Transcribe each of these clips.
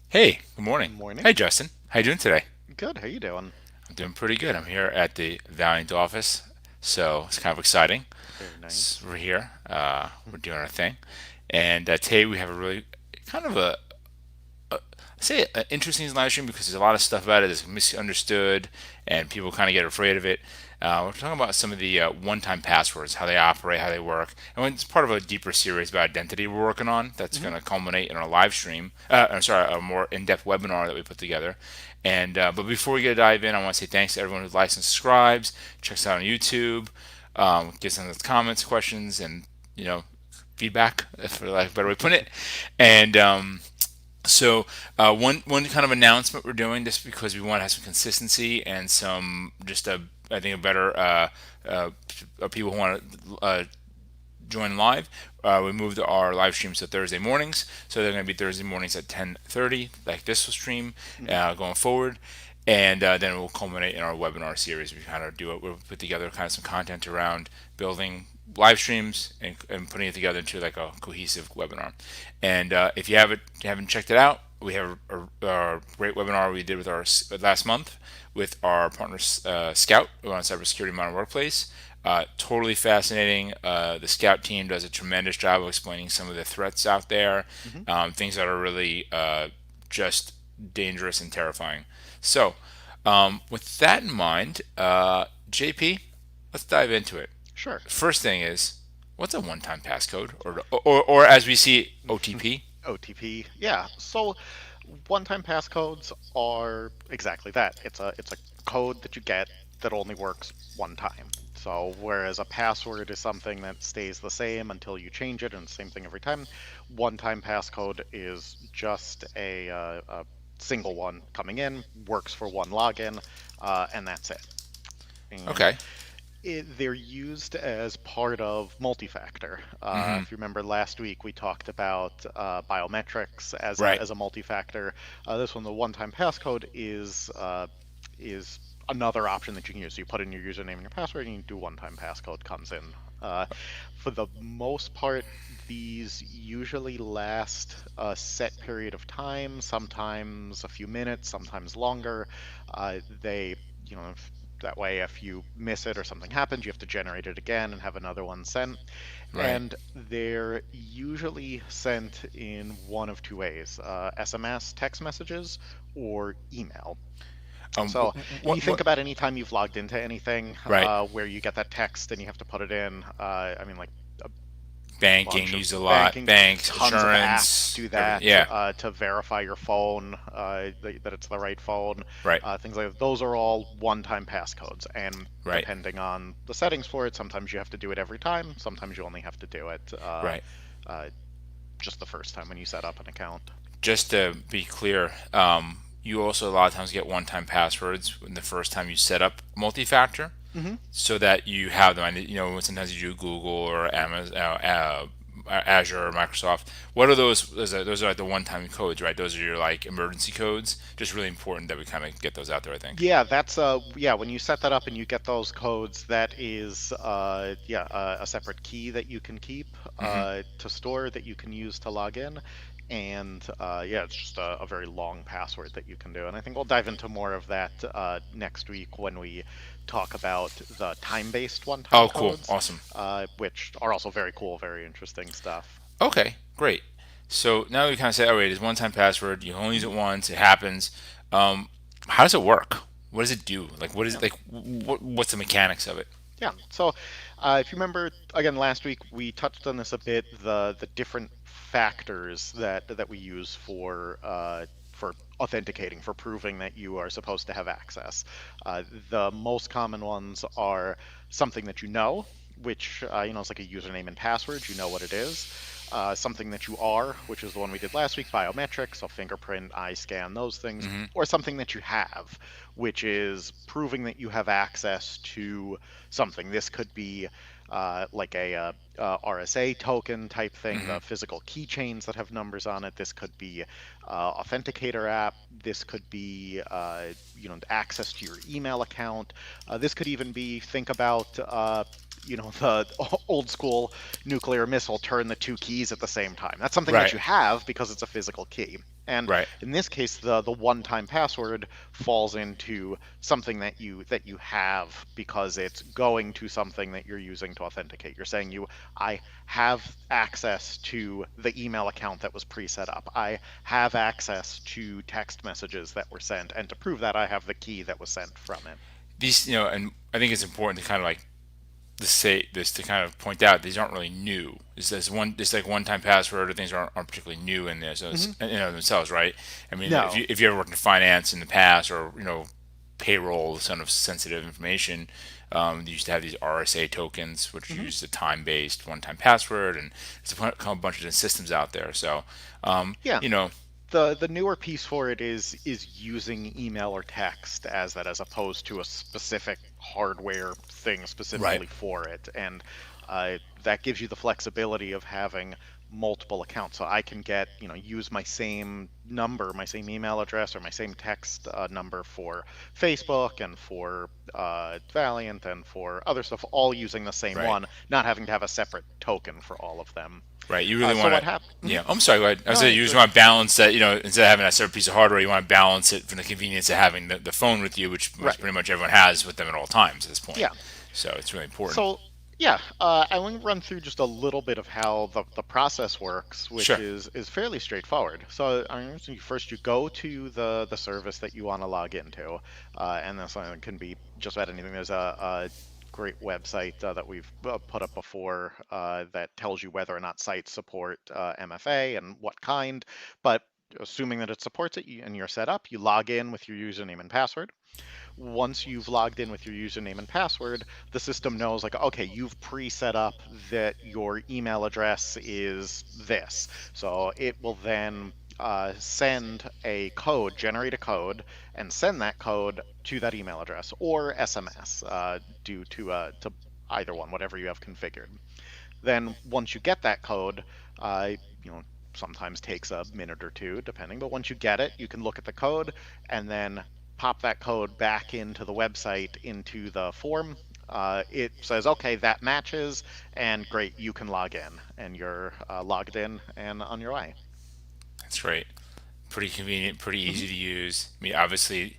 Hey, good morning. Morning. Hey, Justin. How you doing today? Good. How you doing? I'm doing pretty good. I'm here at the Valiant office, so it's kind of exciting. Very nice. We're here. We're doing our thing, and today we have a really kind of I say an interesting live stream because there's a lot of stuff about it that's misunderstood, and people kind of get afraid of it. We're talking about some of the one-time passwords, how they operate, how they work, and it's part of a deeper series about identity we're working on. That's Hmm. going to culminate in our live stream. I'm sorry, a more in-depth webinar that we put together. And but before we get to dive in, I want to say thanks to everyone who likes and subscribes, checks out on YouTube, gives us comments, questions, and you know feedback, for lack of a better way of putting it. And one kind of announcement we're doing just because we want to have some consistency and some just a I think a better uh, people who want to join live. We moved our live streams to Thursday mornings, so they're going to be Thursday mornings at 10:30, like this stream, Hmm. going forward. And then it will culminate in our webinar series. We kind of do it. We'll put together kind of some content around building live streams and putting it together into like a cohesive webinar. And if you haven't checked it out, we have a great webinar we did with our last month with our partner Scout on cybersecurity modern workplace. Totally fascinating. The Scout team does a tremendous job of explaining some of the threats out there, Hmm. things that are really just dangerous and terrifying. So, with that in mind, JP, let's dive into it. Sure. First thing is, what's a one-time passcode, or as we see, OTP? OTP. Yeah. So one-time passcodes are exactly that. It's a code that you get that only works one time. So whereas a password is something that stays the same until you change it, and the same thing every time, one-time passcode is just a single one coming in, works for one login, and that's it. And Okay. they're used as part of multi-factor. Mm-hmm. If you remember last week, we talked about biometrics as a Right. as a multi-factor. This one, the one-time passcode, is another option that you can use. So you put in your username and your password, and you do one-time passcode comes in. Uh, for the most part, these usually last a set period of time, sometimes a few minutes, sometimes longer. They, you know, that way, if you miss it or something happens, you have to generate it again and have another one sent. Right. And they're usually sent in one of two ways: SMS, text messages, or email. So you think What? about any time you've logged into anything Right. where you get that text and you have to put it in. I mean, like a Banking bunch of used a lot. banking, Banks, tons of apps insurance, do everything. that Yeah. to verify your phone, that it's the right phone. Right. Things like that. Those are all one-time passcodes, and Right. depending on the settings for it, sometimes you have to do it every time. Sometimes you only have to do it Right. uh, just the first time when you set up an account. Just to be clear, you also a lot of times get one-time passwords when the first time you set up multi-factor, Hmm. so that you have them. Sometimes you do Google or Amazon, Azure or Microsoft. What are those? Those are like the one-time codes, right? Those are your like emergency codes. Just really important that we kind of get those out there, I think. Yeah, that's yeah, when you set that up and you get those codes, that is yeah, a separate key that you can keep to store that you can use to log in. And yeah, it's just a very long password that you can do. And I think we'll dive into more of that next week when we talk about the time-based one-time Oh, cool, codes, awesome. which are also very cool, very interesting stuff. Okay, great. So now we kind of say, all right, it's one-time password. You only use it once. It happens. Um, how does it work? What does it do? Like, what is Yeah. it like? What's the mechanics of it? Yeah. So, if you remember, again, last week we touched on this a bit, the different factors that we use for authenticating, for proving that you are supposed to have access. The most common ones are something that you know, which is like a username and password. You know what it is. Something that you are, which is the one we did last week, biometrics, so fingerprint, eye scan, those things, Mm-hmm. or something that you have, which is proving that you have access to something. This could be like RSA token type thing, Mm-hmm. the physical keychains that have numbers on it. This could be authenticator app. This could be access to your email account. This could even be, think about the old school nuclear missile, turn the two keys at the same time. That's something that Right. you have because it's a physical key. And Right. in this case, the one-time password falls into something that you have because it's going to something that you're using to authenticate. You're saying I have access to the email account that was pre-set up. I have access to text messages that were sent, and to prove that, I have the key that was sent from it. These, and I think it's important to kind of like to say this to kind of point out these aren't really new. This like one-time password or things aren't particularly new in this, Hmm. themselves, right? I mean, No. if you ever worked in finance in the past, or payroll, kind of sensitive information, you used to have these RSA tokens, which Hmm. use a time-based one-time password, and there's a bunch of different systems out there. So, Yeah. you know, The newer piece for it is using email or text as that, as opposed to a specific hardware thing right, specifically for it. And that gives you the flexibility of having multiple accounts. So I can use my same number, my same email address, or my same text number for Facebook and for Valiant and for other stuff, all using the same right. one, not having to have a separate token for all of them. Right. You really So want what to. happened? Yeah. I'm sorry. Go ahead. I was No, saying you just want to balance that. Instead of having a separate piece of hardware, you want to balance it from the convenience of having the phone with you, which right. pretty much everyone has with them at all times at this point. Yeah. So it's really important. So, yeah, I want to run through just a little bit of how the process works, which Sure. is fairly straightforward. So, first you go to the service that you want to log into, and then something can be just about anything. There's a great website that we've put up before that tells you whether or not sites support MFA and what kind. But assuming that it supports it and you're set up, you log in with your username and password. Once you've logged in with your username and password, the system knows, like, okay, you've pre-set up that your email address is this. So it will then send a code, generate a code, and send that code to that email address, or SMS, due to either one, whatever you have configured. Then once you get that code, uh, you know, sometimes takes a minute or two, depending, but once you get it, you can look at the code and then pop that code back into the website, into the form. It says, okay, that matches, and great, you can log in, and you're logged in and on your way. That's great. Pretty convenient. Pretty Hmm. easy to use. I mean, obviously,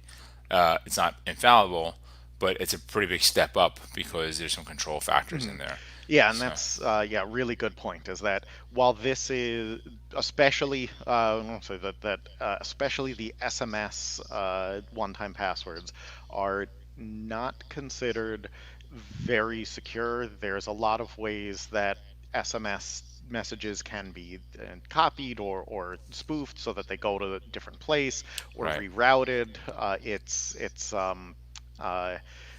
it's not infallible, but it's a pretty big step up because there's some control factors Hmm. in there. Yeah, and So, that's yeah, really good point. Is that while this is especially so especially the SMS one-time passwords are not considered very secure. There's a lot of ways that SMS messages can be copied or spoofed so that they go to a different place or right, rerouted. It's uh,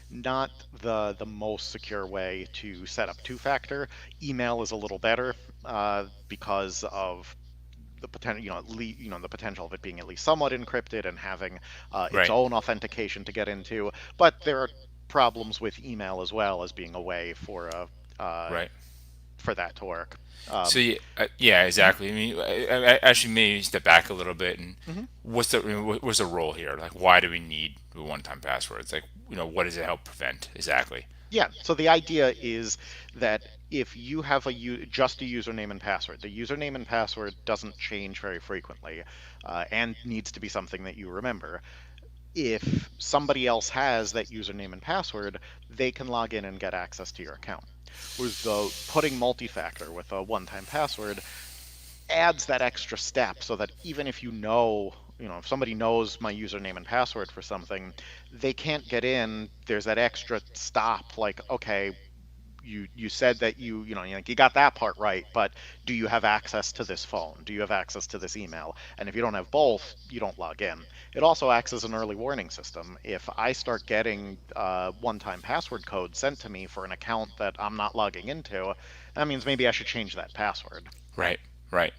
not the most secure way to set up two-factor. Email is a little better because of the potential, the potential of it being at least somewhat encrypted and having its right, own authentication to get into. But there are problems with email as well as being a way right. for that to work. So Um, yeah, yeah, mhm, exactly. I mean, I actually maybe step back a little bit and mhm. what's the role here? Like, why do we need the one-time passwords? Like, what does it help prevent exactly? Yeah, so the idea is that if you have just a username and password, the username and password doesn't change very frequently, and needs to be something that you remember. If somebody else has that username and password, they can log in and get access to your account. Whereas the putting multi-factor with a one-time password adds that extra step, so that even if if somebody knows my username and password for something, they can't get in. There's that extra stop, like, okay, you said that you got that part right, but do you have access to this phone? Do you have access to this email? And if you don't have both, you don't log in. It also acts as an early warning system. If I start getting one-time password code sent to me for an account that I'm not logging into, that means maybe I should change that password. Right, right.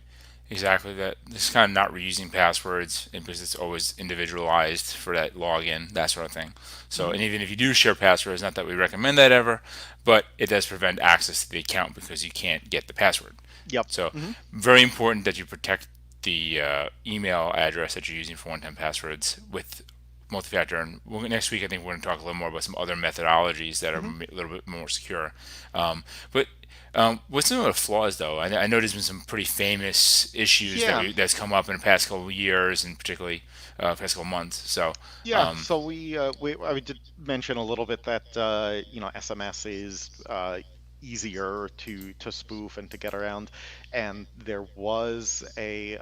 Exactly. That this is kind of not reusing passwords and because it's always individualized for that login, that sort of thing. So, Hmm. and even if you do share passwords, not that we recommend that ever, but it does prevent access to the account because you can't get the password. Yep. So, Hmm. very important that you protect the email address that you're using for one-time passwords with multi-factor, and next week I think we're going to talk a little more about some other methodologies that are Hmm. a little bit more secure. But what's some of the flaws, though? I know there's been some pretty famous issues Yeah. that's come up in the past couple of years, and particularly past couple of months. So, Yeah, so we I did mention a little bit that SMS is easier to spoof and to get around, and there was a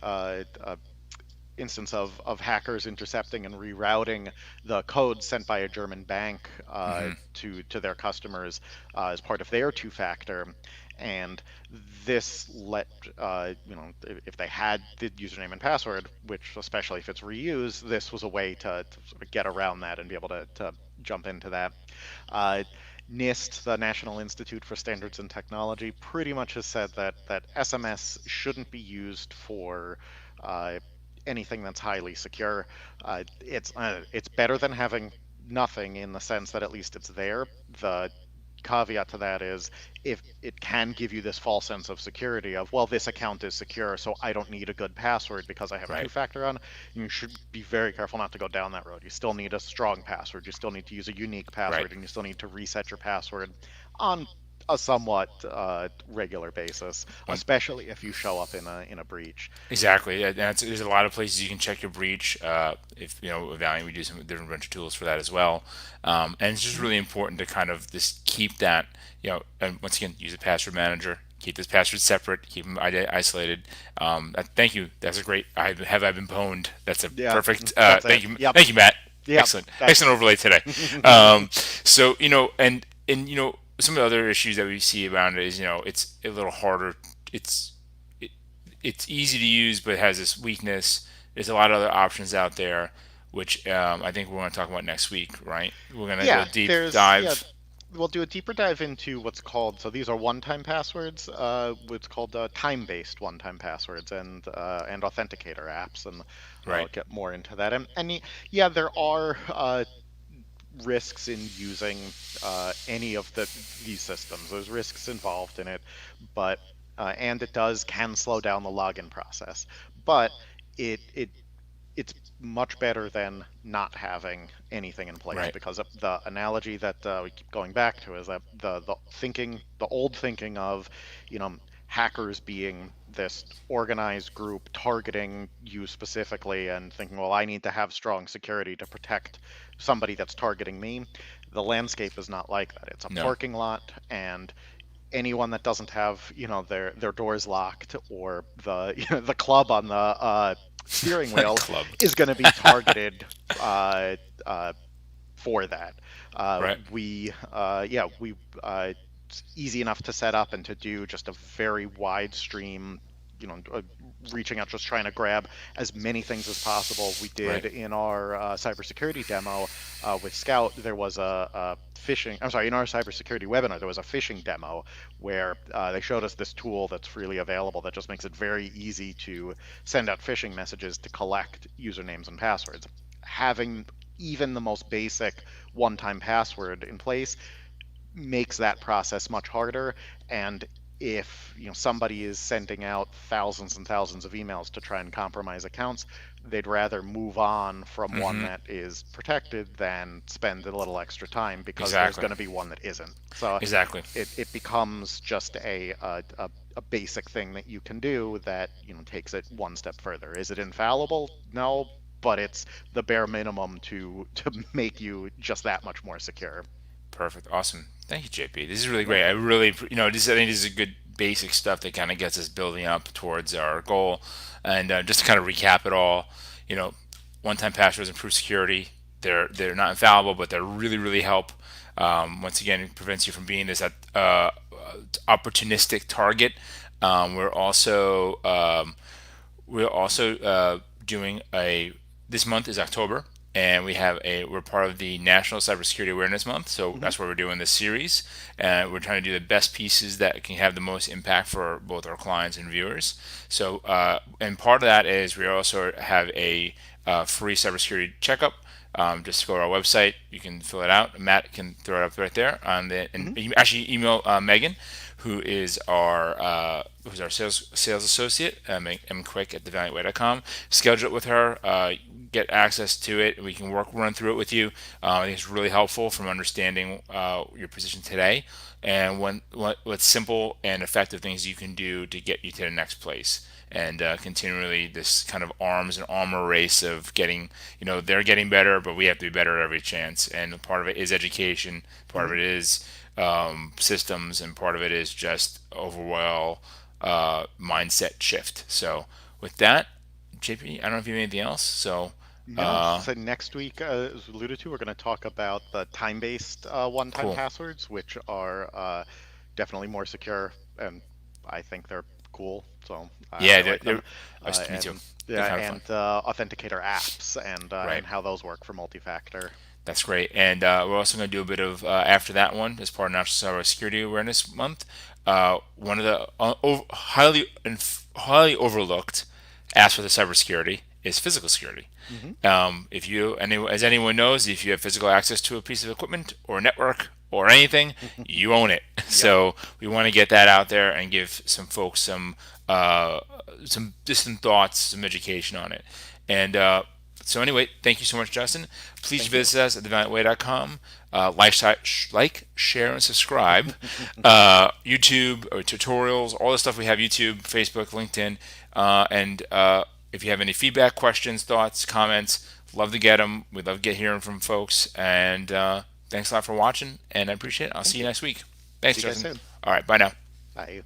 instance of hackers intercepting and rerouting the code sent by a German bank to their customers as part of their two-factor. And this let if they had the username and password, which especially if it's reused, this was a way to sort of get around that and be able to jump into that. Uh, NIST, the National Institute for Standards and Technology, pretty much has said that SMS shouldn't be used for uh, anything that's highly secure. It's better than having nothing in the sense that at least it's there. The caveat to that is if it can give you this false sense of security of, well, this account is secure, so I don't need a good password because I have a right, two-factor on. You should be very careful not to go down that road. You still need a strong password. You still need to use a unique right. password, and you still need to reset your password on a somewhat regular basis, One especially if you show up in a breach. Exactly. Yeah, there's a lot of places you can check your breach. If you know, Valiant, we do some different bunch of tools for that as well. And it's just Mhm. really important to kind of just keep that, and once again, use a password manager. Keep this password separate. Keep them isolated. Thank you. That's a great. I been pwned. That's a Yeah, perfect. that's it. Thank you. Yep, Thank you, Matt. yep. Excellent. That's Excellent overlay today. So some of the other issues that we see around it is it's a little harder. It's it's easy to use, but it has this weakness. There's a lot of other options out there, which I think we're going to talk about next week, right? We're going to go yeah. deep There's yeah. dive, We'll do a deeper dive into what's called. So these are one-time passwords. What's called time-based one-time passwords and authenticator apps, and I'll right? get more into that. Yeah, there are risks in using any of these systems. There's risks involved in it, but and it can slow down the login process. But it it's much better than not having anything in place Right, because the analogy that we keep going back to is that the old thinking of, you know, hackers being this organized group targeting you specifically and thinking, well, I need to have strong security to protect somebody that's targeting me. The landscape is not like that. It's a no, parking lot, and anyone that doesn't have, their doors locked or the the club on the steering wheel club, is going to be targeted uh, uh, for that. right, It's easy enough to set up and to do just a very wide stream, you know, uh, reaching out, just trying to grab as many things as possible. We right, did in our cybersecurity demo with Scout. There was a phishing. I'm sorry, in our cybersecurity webinar, there was a phishing demo where they showed us this tool that's freely available that just makes it very easy to send out phishing messages to collect usernames and passwords. Having even the most basic one-time password in place makes that process much harder. And if somebody is sending out thousands and thousands of emails to try and compromise accounts, they'd rather move on from one mm-hmm, that is protected than spend a little extra time because there's exactly, going to be one that isn't. So exactly. it becomes just a basic thing that you can do that takes it one step further. Is it infallible? No, but it's the bare minimum to make you just that much more secure. Perfect. Awesome. Thank you, JP. This is really Yep. great. I really, I think this is a good basic stuff that kind of gets us building up towards our goal. And just to kind of recap it all, you know, one-time passwords improve security. They're not infallible, but they really help. Once again, it prevents you from being this opportunistic target. We're also doing a this month is October, and we're part of the National Cybersecurity Awareness Month. So Hmm. that's why we're doing this series, and we're trying to do the best pieces that can have the most impact for both our clients and viewers. So and part of that is we also have a free cybersecurity checkup. Just go to our website. You can fill it out. Matt can throw it up right there on the, and Hmm. you actually email Megan, who's our sales associate, mquick at thevaliantway.com. Schedule it with her. Get access to it. We can run through it with you. I think it's really helpful from understanding your position today and what simple and effective things you can do to get you to the next place. And continually this kind of arms and armor race of getting, they're getting better, but we have to be better at every chance. And part of it is education, part of Hmm. it is systems, and part of it is just overall mindset shift. So with that, JP, I don't know if you have anything else. So No, so next week, as alluded to, we're going to talk about the time-based one-time cool. passwords, which are definitely more secure, and I think they're cool. So I Yeah, like them. me too. And They're yeah, kind of fun. and authenticator apps Right. and how those work for multi-factor. That's great. And we're also going to do a bit of, after that one, as part of National Cyber Security Awareness Month, one of the highly overlooked aspects of cybersecurity is physical security. Hmm. As anyone knows, if you have physical access to a piece of equipment or network or anything, you own it. Yep. So we want to get that out there and give some folks uh, some distant thoughts, some education on it. And so anyway, thank you so much, Justin. Please Thank you. visit us at thevaliantway.com. Share, and subscribe. YouTube or tutorials, all the stuff we have: YouTube, Facebook, LinkedIn, and if you have any feedback, questions, thoughts, comments, love to get them. We love to get hearing from folks. And thanks a lot for watching, and I appreciate it. I'll see Thank you you. next week. Thanks, See you guys Justin. soon. All right, bye now. Bye.